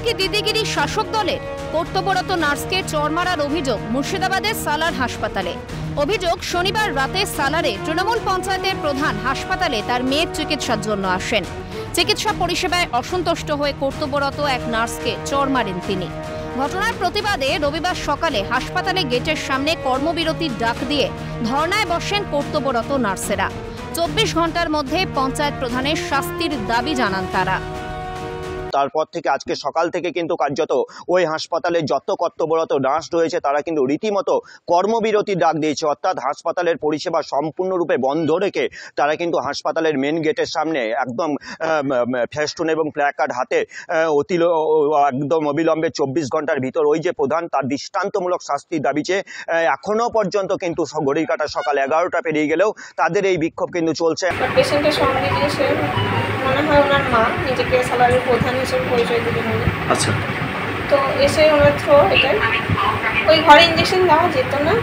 কি দিদিগিরি শাসক দলের? কর্তব্যরত নার্সকে চড় মারার অভিযোগ মুর্শিদাবাদের সালার হাসপাতালে। অভিযোগ, শনিবার রাতে সালারে তৃণমূল পঞ্চায়েতের প্রধান হাসপাতালে তার মেয়ের চিকিৎসার জন্য আসেন। চিকিৎসা পরিষেবায় অসন্তুষ্ট হয়ে কর্তব্যরত এক নার্সকে চড় মারেন তিনি। ঘটনার প্রতিবাদে রবিবার সকালে হাসপাতালে গেটের সামনে কর্মবিরতির ডাক দিয়ে ধর্নায় বসেন কর্তব্যরত নার্সেরা। 24 ঘন্টার মধ্যে পঞ্চায়েত প্রধানের শাস্তির দাবি জানান তারা। তারপর থেকে আজকে সকাল থেকে কিন্তু কার্যত ওই হাসপাতালে যত কর্তব্যরত নার্স রয়েছে তারা কিন্তু রীতিমতো কর্মবিরতির ডাক দিয়েছে। অর্থাৎ হাসপাতালের পরিষেবা সম্পূর্ণরূপে বন্ধ রেখে তারা কিন্তু হাসপাতালের মেন গেটের সামনে একদম ফেস্টুন এবং প্ল্যাকার্ড হাতে একদম অবিলম্বে 24 ঘন্টার ভিতর ওই যে প্রধান তার দৃষ্টান্তমূলক শাস্তির দাবি চেয়ে এখনো পর্যন্ত কিন্তু ঘড়ির কাঁটা সকাল 11টা পেরিয়ে গেলেও তাদের এই বিক্ষোভ কিন্তু চলছে। পেশেন্টের সঙ্গে এসে মনে হয় ওনার মা নিজেকে সালারের প্রধান হিসেবে পরিচয় দিলেন উনি। আচ্ছা, তো এসে ওনার থ্রো এটাই ওই ঘরে ইঞ্জেকশন দেওয়া যেত না,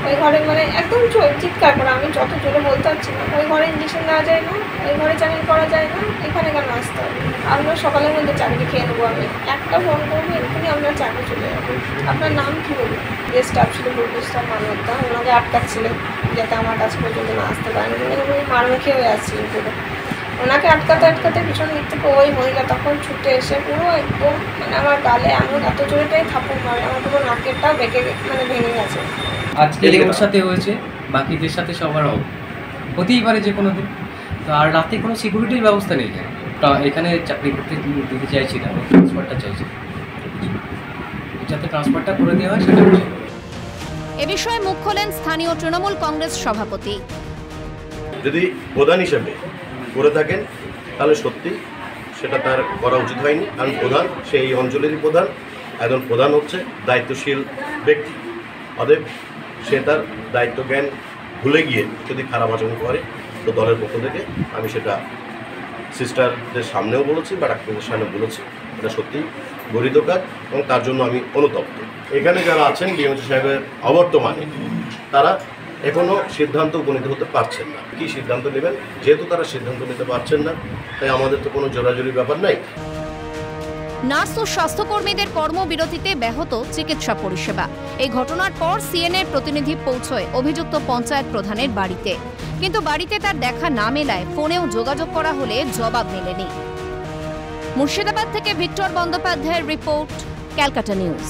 ওই ঘরে মানে একদম চিৎকার করে, আমি যত জোরে বলতে পারছি না, ওই ঘরে ইঞ্জেকশন দেওয়া যায় না, ওই ঘরে চাকরি করা যায় না, এখানে কেন আসতে হবে? আপনার সকালের মধ্যে চাকরি খেয়ে নেবো, আমি একটা ফোন করবো এক্ষুনি আপনার চাকরি চলে যাবে। আপনার নাম কী বলুন? যে স্টাফ ছিল প্রতিষ্ঠা মানবদা, ওনাকে আটকাচ্ছিলেন যাতে আমার কাছে পর্যন্ত না আসতে পারেন, উনি মারমুখী হয়ে আসছিলেন পুরো। ওনাকে আটকাতে ভীষণ দিক থেকে ওই মহিলা তখন ছুটে এসে পুরো একদম মানে আমার গালে এমন এত জোরেটাই থাপ্পড় মারে, আমার পুরো নাকেরটাও ভেঙে গেছে। আজকে ওর সাথে হয়েছে, বাকিদের সাথে সবার হতেই পারে যে কোনো দিন। তো আর রাতে কোনো সিকিউরিটির ব্যবস্থা নেই এখানে চাকরি করতে দিতে চাইছি না, ট্রান্সফারটা চাইছি, যাতে ট্রান্সফারটা করে দেওয়া হয় সেটা। এ বিষয়ে মুখ খোলেন স্থানীয় তৃণমূল কংগ্রেস সভাপতি। যদি প্রধান হিসেবে করে থাকেন তাহলে সত্যি সেটা তার করা উচিত হয়নি, কারণ প্রধান সেই অঞ্চলেরই প্রধান, একজন প্রধান হচ্ছে দায়িত্বশীল ব্যক্তি, অতএব সে তার দায়িত্ব জ্ঞান ভুলে গিয়ে যদি খারাপ আচরণ করে তো দলের পক্ষ থেকে আমি সেটা সিস্টারদের সামনেও বলেছি বা ডাক্তারদের সামনে বলেছি, এটা সত্যিই গরিত কাজ এবং তার জন্য আমি অনুতপ্ত। এখানে যারা আছেন ডিএমসি সাহেবের অবর্তমানে তারা এখনও সিদ্ধান্ত উপনীত হতে পারছেন না। কি সিদ্ধান্ত নেবেন? যেহেতু তারা সিদ্ধান্ত নিতে পারছেন না, তাই আমাদের তো কোনো জোরাজুরি ব্যাপার নাই। নার্স ও স্বাস্থ্যকর্মীদের কর্মবিরতিতে ব্যাহত চিকিৎসা পরিষেবা। এই ঘটনার পর সিএনএর প্রতিনিধি পৌঁছয় অভিযুক্ত পঞ্চায়েত প্রধানের বাড়িতে, কিন্তু বাড়িতে তার দেখা না মেলায় ফোনেও যোগাযোগ করা হলে জবাব মেলেনি। মুর্শিদাবাদ থেকে ভিক্টর বন্দ্যোপাধ্যায়ের রিপোর্ট, ক্যালকাটা নিউজ।